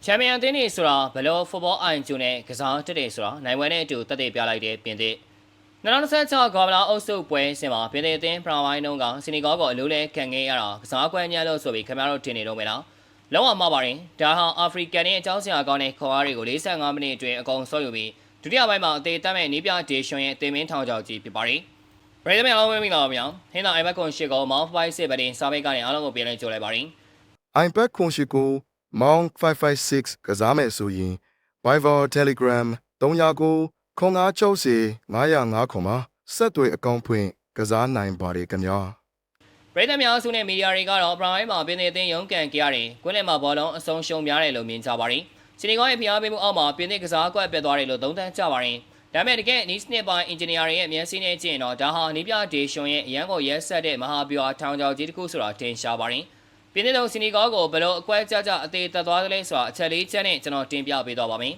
ချန်ပီယံအသင်းတွေဆိုတာဘယ်လိုဖုတ်ဘောအိုင်ဂျူနဲ့ကစားတက်တယ်ဆိုတာနိုင်ပွဲနဲ့အတူတက်တဲ့ပြလိုက်တဲ့ပြင်သစ်2026ဂါဗလာအုပ်စုပွဲစဉ်မှာပြင်သစ်အသင်းပရာဝိုင်းနှုန်းကစီနီဂေါကိုအလိုလဲခံခဲ့ရတာကစားကွက်ညံ့လို့ဆိုပြီးခင်ဗျားတို့ထင်နေတော့မယ်လားလုံးဝမှားပါတယ်ဒါဟာအာဖရိကန်ရဲ့အကြောင်းစရာကောင်းတဲ့ခေါ်အားတွေကို45မိနစ်အတွင်းအကုန်ဆော့ယူပြီးဒုတိယပိုင်းမှာအသေးတက်မဲ့နီးပြဒေရှွန်ရဲ့အသေးမင်းထောင်ချောက်ကြီးဖြစ်ပါတယ်ပရိသတ်များအားလုံးမင်္ဂလာပါဗျာဟင်းသာအိုင်ဘက်ကွန်ရှစ်ကိုမောင်းဖိုင်စစ်ပတင်စာပေကနေအားလုံးကိုပြန်လည်ကြိုလိုက်ပါတယ် iPad ခွန်ရှိကို Mount 556ကစားမယ်ဆိုရင် Viber Telegram 399ခွန်အားချုပ်စီ905ခွန်မှာဆက်သွယ်အကောင့်ဖွင့်ကစားနိုင်ပါတယ်ခင်ဗျာပရိသတ်များစုနဲ့မီဒီယာတွေကတော့ပရာဝိုင်းမှာပြင်သစ်အသင်းရုံးကန်ကြရတယ်ကွင်းလယ်မှာဘောလုံးအဆုံးရှုံးများတယ်လို့မြင်ကြပါတယ်စီနီဂေါရဲ့ဖျားပေးမှုအောက်မှာပြင်သစ်ကစားကွက်ပြတ်သွားတယ်လို့သုံးသပ်ကြပါတယ်ဒါပေမဲ့တကယ်နီးစနစ်ပိုင်းအင်ဂျင်နီယာတွေရဲ့မျက်စိနဲ့ကြည့်ရင်တော့ဒါဟာနီးပြဒေရှွန်ရဲ့အရန်ကိုရက်ဆက်တဲ့မဟာဗျူဟာထောင်ချောက်ကြီးတစ်ခုဆိုတာထင်ရှားပါတယ်ပြင်သစ်တို့စီနီဂေါကိုဘယ်လိုအကွက်ကြကြအသေးသက်သွားသလဲဆိုတာအချက်လေးချက်နဲ့ကျွန်တော်တင်ပြပေးသွားပါမယ်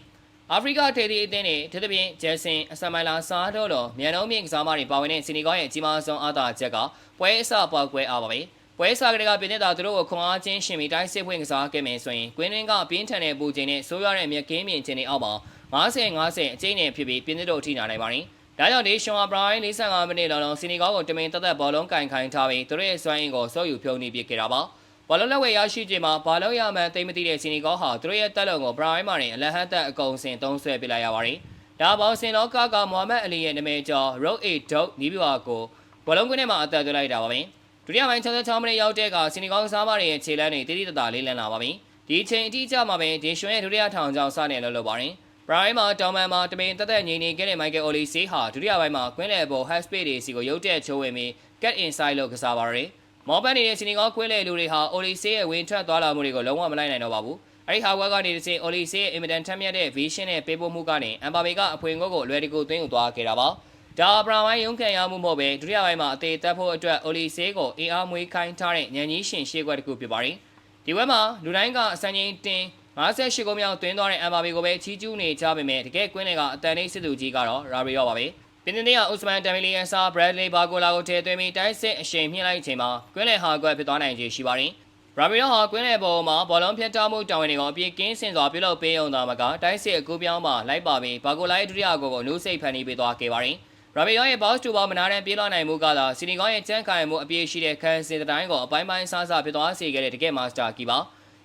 အာဖရိကဒေသအသင်းတွေထပ်သဖြင့်ဂျက်ဆင်အစမိုင်လာစားတို့လိုမြန်လုံးမြင့်ကစားမတွေပါဝင်တဲ့စီနီဂေါရဲ့အကြီးမားဆုံးအားသာချက်ကပွဲအစပေါက်ကွဲအားပါပဲပွဲစားကလေးကပြင်နေတာသူတို့ကိုခွန်အားချင်းရှင်ပြီးတိုင်းစစ်ဖွင့်ကစားခဲ့မယ်ဆိုရင်ကွင်းရင်းကပြင်းထန်တဲ့ပူချိန်နဲ့ဆိုးရွားတဲ့မြက်ကင်းမြင့်ခြင်းတွေအောက်မှာ50-50အကျိန်းနဲ့ဖြစ်ပြီးပြင်သစ်တို့ထိနာနိုင်ပါတယ်။ဒါကြောင့်ဒီရှွန်အပရိုင်45မိနစ်လောက်လုံးစီနီဂေါကိုတမင်တက်တက်ဘောလုံးကင်ခိုင်းထားပြီးသူတို့ရဲ့စွမ်းအင်ကိုစော့ယူဖြုံးနေပြခဲ့တာပါ။ဘောလုံးလက်ဝဲရရှိချိန်မှာဘာလို့ရမှန်းသိမသိတဲ့စီနီဂေါဟာသူတို့ရဲ့တက်လုံကိုပရိုင်မှာတင်အလဟတ်တက်အကုန်စင်သုံးဆွဲပစ်လိုက်ရပါတယ်။ဒါပေါင်းစင်လောကကမိုဟာမက်အလီရဲ့နာမည်ကျော် Road 8 Dog နီးပြွာကိုဘောလုံးကွင်းထဲမှာအသက်သွင်းလိုက်တာပါပဲ။ဒုတိယပိုင်း66မိနစ်ရောက်တဲ့ကစီနီဂေါစားမတွေရဲ့ခြေလမ်းတွေတိတိတတ်တာလေးလန်းလာပါပြီ။ဒီချိန်အတိအကျမှာပဲဒီရွှွန်ရဲ့ဒုတိယထောင်ချောင်းစနေလို့လုပ်ပါတယ်။ပရိုင်မှာတောင်မန်မှာတမင်တက်တက်ငိမ့်နေခဲ့တဲ့မိုက်ကယ်အိုလီဆေးဟာဒုတိယပိုင်းမှာကွင်းလယ်ပေါ် half space တွေစီကိုရုတ်တက်ချိုးဝင်ပြီး get inside လို့ကစားပါရယ်။မော်ပန်နေတဲ့စီနီဂေါကွင်းလယ်လူတွေဟာအိုလီဆေးရဲ့ဝင်ထွက်သွားလာမှုတွေကိုလုံးဝမလိုက်နိုင်တော့ပါဘူး။အဲဒီဟာဝက်ကနေတစ်ချိန်အိုလီဆေးရဲ့အင်မတန်ထက်မြက်တဲ့ vision နဲ့ပေးပို့မှုကနေအမ်ဘာဘေကအဖွင့်ကိုအလွယ်တကူသွင်းယူသွားခဲ့တာပါ။ဒါပရာဝိုင်းရုံးခံရမှုမဟုတ်ပဲဒုတိယပိုင်းမှာအသေးတက်ဖို့အတွက်အိုလီဆေးကိုအေးအားမွေးခိုင်းထားတဲ့ညံကြီးရှင်ရှေ့ကွက်တစ်ခုဖြစ်ပါတယ်။ဒီဝက်မှာလူတိုင်းကအစံချိန်တင်58ခုမြောက်တွင်းသွားတဲ့အမ်ဘာဘေကိုပဲချီးကျူးနေကြပေမဲ့တကယ်ကွင်းတွေကအတန်လေးစစ်သူကြီးကတော့ရာဘီရောပါပဲ။ပြင်သစ်ကဥစမန်တမ်မီလီယန်စာဘရက်ဒလီဘာဂိုလာကိုထည့်သွင်းပြီးတိုင်းစစ်အရှိန်မြင့်လိုက်ချိန်မှာကွင်းလယ်ဟာကွက်ဖြစ်သွားနိုင်ခြေရှိပါတယ်။ရာဘီရောဟာကွင်းလယ်ပေါ်မှာဘောလုံးဖြတ်တောက်မှုတောင်းဝင်တွေကိုအပြည့်ကင်းစင်စွာပြုလုပ်ပေးအောင်သာမကတိုင်းစစ်အကူပြောင်းမှာလိုက်ပါပြီးဘာဂိုလာရဲ့ဒုတိယဂိုးကိုနူးစိတ်ဖန်တီးပေးသွားခဲ့ပါတယ်။ရာဘီရောရဲ့ဘောက်စ်တူဘောမနာတဲ့ပြေးလွှတ်နိုင်မှုကသာစီနီဂေါရဲ့ကြမ်းခိုင်မှုအပြည့်ရှိတဲ့ခန်းစင်တိုင်းကိုအပိုင်းပိုင်းဆဆဖြစ်သွားစေခဲ့တဲ့တကယ်မာစတာကီပါ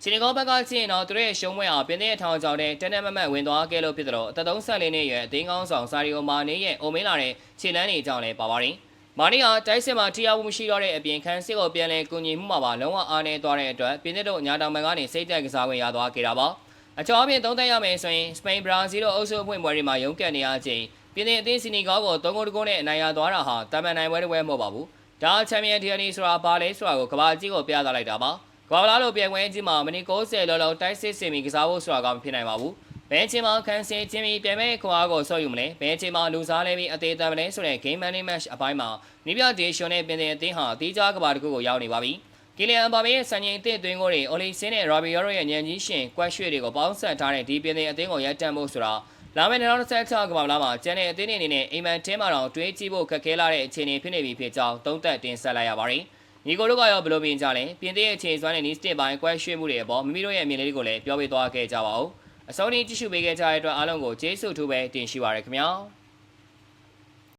စီနီဂေါဘက်ကကြည့်ရင်တော့သူတို့ရဲ့ရှုံးပွဲဟာပြင်သစ်ရဲ့ထောင်ချောင်းနဲ့တနက်မမတ်ဝင်သွားခဲ့လို့ဖြစ်တော့အသက်34နှစ်အရွယ်အသင်းကောင်းဆောင်ဆာရီယိုမာနေရဲ့အိုမင်းလာတဲ့ခြေလန်းတွေကြောင့်လည်းပါပါတယ်။မာနီဟာတိုက်စစ်မှာထိရောက်မှုမရှိတော့တဲ့အပြင်ခန်းစစ်ကိုပြန်လည်ကူညီမှုမှာပါလုံးဝအားနည်းသွားတဲ့အတွက်ပြင်သစ်တို့ညာတောင်ဘက်ကနေစိတ်တက်ကစားဝင်ရသွားခဲ့တာပါ။အချောအပြင်သုံးသပ်ရမယ်ဆိုရင်စပိန်ဘရာဇီးတို့အုပ်စုအဖွဲ့ပွဲတွေမှာရုန်းကန်နေရချိန်ပြင်သစ်အသင်းစီနီဂေါကို3-2နဲ့အနိုင်ရသွားတာဟာတာမန်နိုင်ပွဲတစ်ပွဲမဟုတ်ပါဘူး။ဒါချန်ပီယံဒီယနီဆိုတာဘာလဲဆိုတာကိုကဘာကြီးကိုပြသလိုက်တာပါ။ကဘာလာလိုပြန်ပွဲကြီးမှာမိနစ်60လောလောတိုက်စစ်စင်မီကစားဖို့ဆိုတာကမဖြစ်နိုင်ပါဘူး။ဘယ်ချိန်မှာခန်းစင်ချင်းပြီးပြန်မဲ့ခွာကိုဆော့ယူမလဲ။ဘယ်ချိန်မှာလူစားလဲပြီးအသေးတမ်းမလဲဆိုတဲ့ game management အပိုင်းမှာနီးပြဒေရှွန်နဲ့ပြင်သစ်အသင်းဟာတီးခြားကဘာတစ်ခုကိုရောက်နေပါပြီ။ကီလီယန်ဘာဘေးရဲ့စံချိန်အသစ်သွင်းကိုတွေအိုလီဆင်းနဲ့ရာဘီယောရဲ့ညံကြီးရှင်ကွက်ရွှေတွေကိုပေါင်းဆက်ထားတဲ့ဒီပြင်သစ်အသင်းကိုရပ်တန့်ဖို့ဆိုတာလာမယ့်2026ကမ္ဘာလာမှာကျန်တဲ့အသင်းတွေအနေနဲ့အိမ်မန်တင်းမှာတော့တွေးကြည့်ဖို့ခက်ခဲလာတဲ့အခြေအနေဖြစ်နေပြီဖြစ်ကြောင်းသုံးသပ်တင်ဆက်လိုက်ရပါတယ်။ညီကိုတို့ကရောဘယ်လိုမြင်ကြလဲ။ပြင်သစ်ရဲ့အခြေစွမ်းနဲ့နီးစတစ်ပိုင်းကွက်ရွှေမှုတွေအပေါ်မိမိတို့ရဲ့အမြင်လေးကိုလည်းပြောပြသွားခဲ့ကြပါဦး။အဆုံးထိကြည့်ရှုပေးခဲ့ကြတဲ့အတွက်အားလုံးကိုကျေးဇူးထူးပဲတင်ရှိပါရခင်ဗျာ။